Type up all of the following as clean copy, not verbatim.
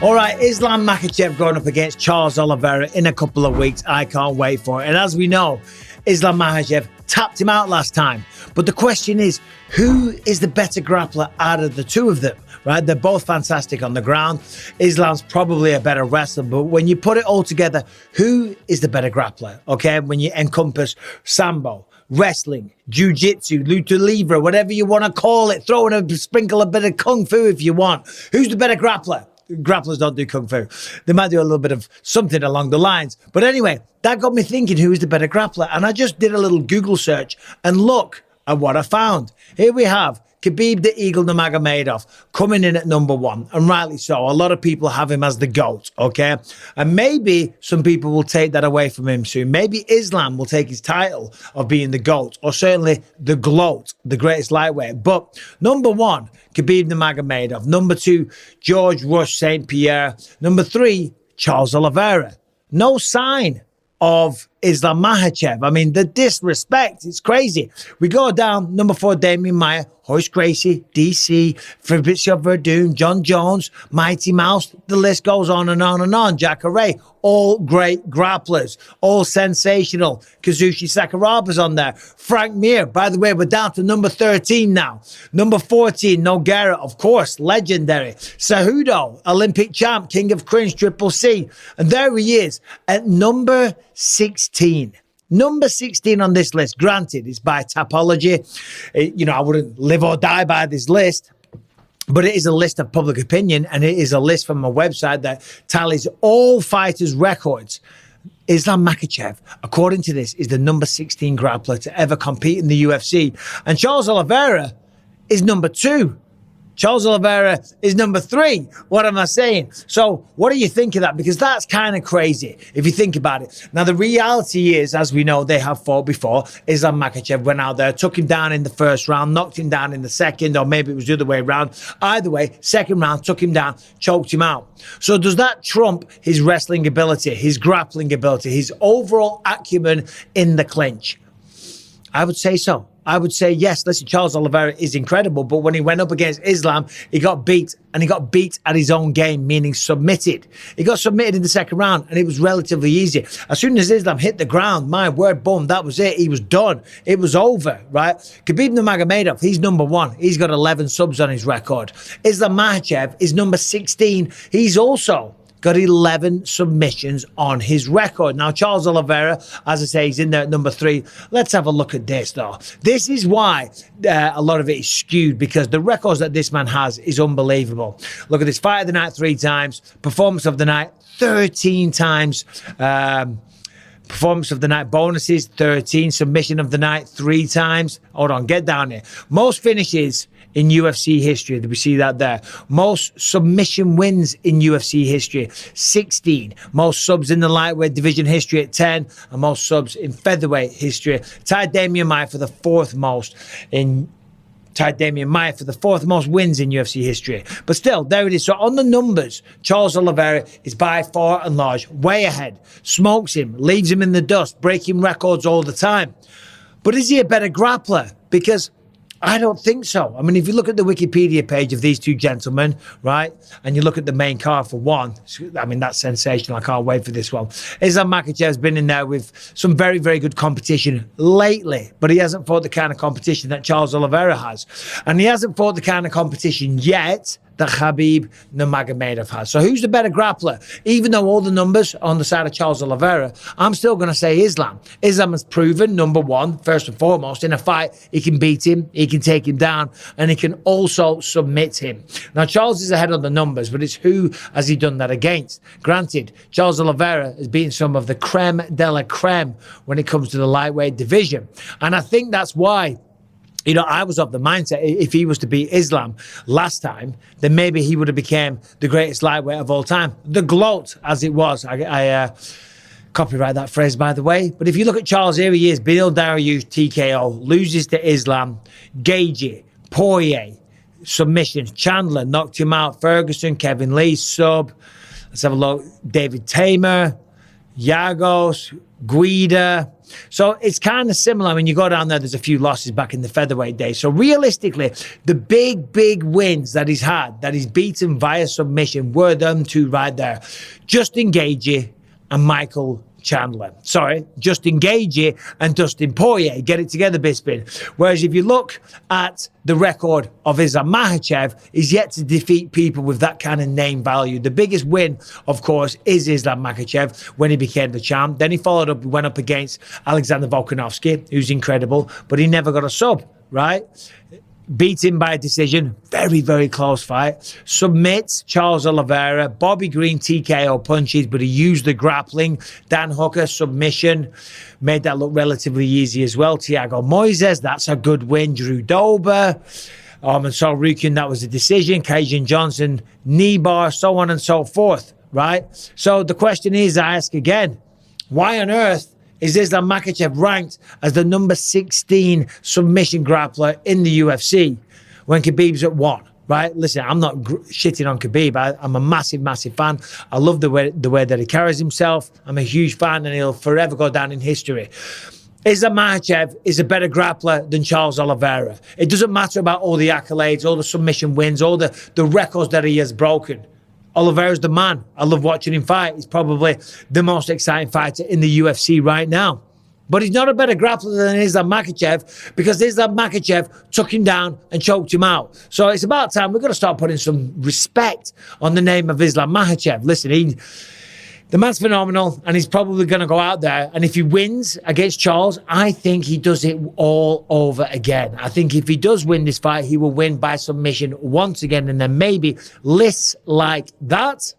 All right, Islam Makhachev going up against Charles Oliveira in a couple of weeks. I can't wait for it. And as we know, Islam Makhachev tapped him out last time. But the question is, who is the better grappler out of the two of them? Right? They're both fantastic on the ground. Islam's probably a better wrestler, but when you put it all together, who is the better grappler? Okay, when you encompass sambo, wrestling, jiu-jitsu, lucha libre, whatever you want to call it, throw in a sprinkle a bit of kung fu if you want. Who's the better grappler? Grapplers don't do kung fu. They might do a little bit of something along the lines. But anyway, that got me thinking, who is the better grappler? And I just did a little Google search and look at what I found. Here we have Khabib the Eagle Nurmagomedov coming in at number one, and rightly so. A lot of people have him as the GOAT, okay? And maybe some people will take that away from him soon. Maybe Islam will take his title of being the GOAT, or certainly the GLOAT, the greatest lightweight. But number one, Khabib Nurmagomedov. Number two, George Rush St. Pierre. Number three, Charles Oliveira. No sign of Islam Makhachev. I mean, the disrespect, it's crazy. We go down, number four, Damian Maia, Horace Gracie, DC, Fabrizio Verdun, John Jones, Mighty Mouse, the list goes on and on and on. Jacare, all great grapplers, all sensational. Kazushi Sakuraba's on there. Frank Mir, by the way, we're down to number 13 now. Number 14, Nogueira, of course, legendary. Cejudo, Olympic champ, king of cringe, Triple C. And there he is at number 16. Number 16 on this list. Granted, it's by Tapology. I wouldn't live or die by this list, but it is a list of public opinion, and it is a list from a website that tallies all fighters' records. Islam Makhachev, according to this, is the number 16 grappler to ever compete in the UFC. And Charles Oliveira is number 2. Charles Oliveira is number 3. What am I saying? So what do you think of that? Because that's kind of crazy if you think about it. Now, the reality is, as we know, they have fought before. Islam Makhachev went out there, took him down in the first round, knocked him down in the second, or maybe it was the other way around. Either way, second round, took him down, choked him out. So does that trump his wrestling ability, his grappling ability, his overall acumen in the clinch? I would say so. I would say yes. Listen, Charles Oliveira is incredible, but when he went up against Islam, he got beat, and he got beat at his own game, meaning submitted. He got submitted in the second round, and it was relatively easy. As soon as Islam hit the ground, my word, boom, that was it. He was done. It was over, right? Khabib Nurmagomedov, he's number 1. He's got 11 subs on his record. Islam Makhachev is number 16. He's also got 11 submissions on his record. Now, Charles Oliveira, as I say, he's in there at number 3. Let's have a look at this, though. This is why a lot of it is skewed, because the records that this man has is unbelievable. Look at this. Fight of the night 3 times. Performance of the night 13 times. Performance of the night bonuses 13. Submission of the night 3 times. Hold on, get down here. Most finishes in UFC history. We see that there. Most submission wins in UFC history, 16. Most subs in the lightweight division history at 10. And most subs in featherweight history. Tied Damian Maia for the 4th most wins in UFC history. But still, there it is. So on the numbers, Charles Oliveira is by far and large way ahead. Smokes him, leaves him in the dust, breaking records all the time. But is he a better grappler? Because I don't think so. I mean, if you look at the Wikipedia page of these two gentlemen, right, and you look at the main card for one, I mean, that's sensational. I can't wait for this one. Islam Makhachev's been in there with some very, very good competition lately, but he hasn't fought the kind of competition that Charles Oliveira has. And he hasn't fought the kind of competition yet that Khabib Nurmagomedov has. So who's the better grappler? Even though all the numbers are on the side of Charles Oliveira, I'm still going to say Islam. Islam has proven, number one, first and foremost, in a fight, he can beat him, he can take him down, and he can also submit him. Now, Charles is ahead on the numbers, but it's who has he done that against? Granted, Charles Oliveira has beaten some of the creme de la creme when it comes to the lightweight division. And I think that's why, you know, I was of the mindset, if he was to beat Islam last time, then maybe he would have become the greatest lightweight of all time. The GLOAT, as it was. I copyright that phrase, by the way. But if you look at Charles, here he is, Beneil Dariush, TKO, loses to Islam, Gagey, Poirier, submissions, Chandler knocked him out, Ferguson, Kevin Lee, sub. Let's have a look. David Tamer, Yagos, Guida. So it's kind of similar. When you go down there, there's a few losses back in the featherweight days. So realistically, the big wins that he's had, that he's beaten via submission, were them two right there. Justin Gaethje and Michael Chandler. Sorry, Justin Gaethje and Dustin Poirier. Get it together, Bisping. Whereas if you look at the record of Islam Makhachev, he's yet to defeat people with that kind of name value. The biggest win, of course, is Islam Makhachev when he became the champ. Then he went up against Alexander Volkanovski, who's incredible, but he never got a sub, right? Beat him by a decision. Very close fight. Submits Charles Oliveira. Bobby Green TKO punches, but he used the grappling. Dan Hooker submission. Made that look relatively easy as well. Thiago Moises, that's a good win. Drew Dober. Mansour Rukin, that was a decision. Kajan Johnson, knee bar, so on and so forth, right? So the question is, I ask again, why on earth is Islam Makhachev ranked as the number 16 submission grappler in the UFC when Khabib's at 1, right? Listen, I'm not shitting on Khabib. I'm a massive fan. I love the way that he carries himself. I'm a huge fan, and he'll forever go down in history. Islam Makhachev is a better grappler than Charles Oliveira. It doesn't matter about all the accolades, all the submission wins, all the records that he has broken. Oliveira's the man. I love watching him fight. He's probably the most exciting fighter in the UFC right now. But he's not a better grappler than Islam Makhachev, because Islam Makhachev took him down and choked him out. So it's about time we've got to start putting some respect on the name of Islam Makhachev. Listen, the man's phenomenal, and he's probably going to go out there. And if he wins against Charles, I think he does it all over again. I think if he does win this fight, he will win by submission once again. And then maybe lists like that,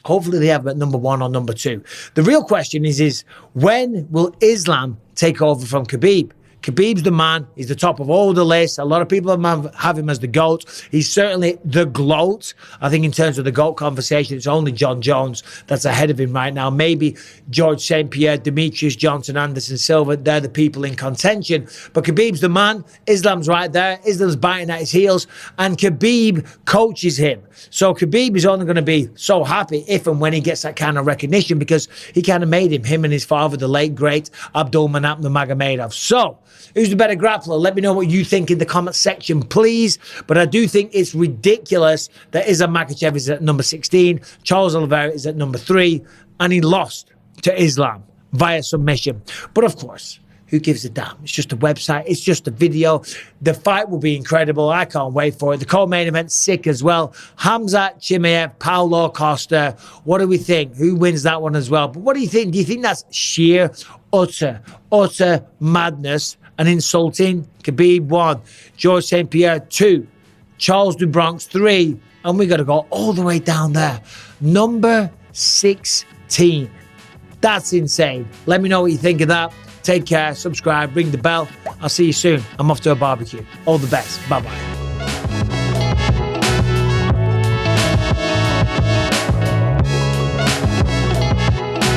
hopefully they have him at number 1 or number 2. The real question is when will Islam take over from Khabib? Khabib's the man. He's the top of all the lists. A lot of people have him as the GOAT. He's certainly the GLOAT. I think in terms of the GOAT conversation, it's only John Jones that's ahead of him right now. Maybe George St. Pierre, Demetrius Johnson, Anderson Silva. They're the people in contention. But Khabib's the man. Islam's right there. Islam's biting at his heels. And Khabib coaches him. So Khabib is only going to be so happy if and when he gets that kind of recognition, because he kind of made him and his father, the late, great Abdulmanap Nurmagomedov. So, who's the better grappler? Let me know what you think in the comment section, please. But I do think it's ridiculous that Islam Makhachev is at number 16, Charles Oliveira is at number 3, and he lost to Islam via submission. But of course, who gives a damn? It's just a website. It's just a video. The fight will be incredible. I can't wait for it. The co-main event's sick as well. Khamzat Chimaev, Paulo Costa. What do we think? Who wins that one as well? But what do you think? Do you think that's sheer, utter madness and insulting? Khabib 1, George St. Pierre 2, Charles do Bronx 3, and we got to go all the way down there. Number 16. That's insane. Let me know what you think of that. Take care, subscribe, ring the bell. I'll see you soon. I'm off to a barbecue. All the best. Bye-bye.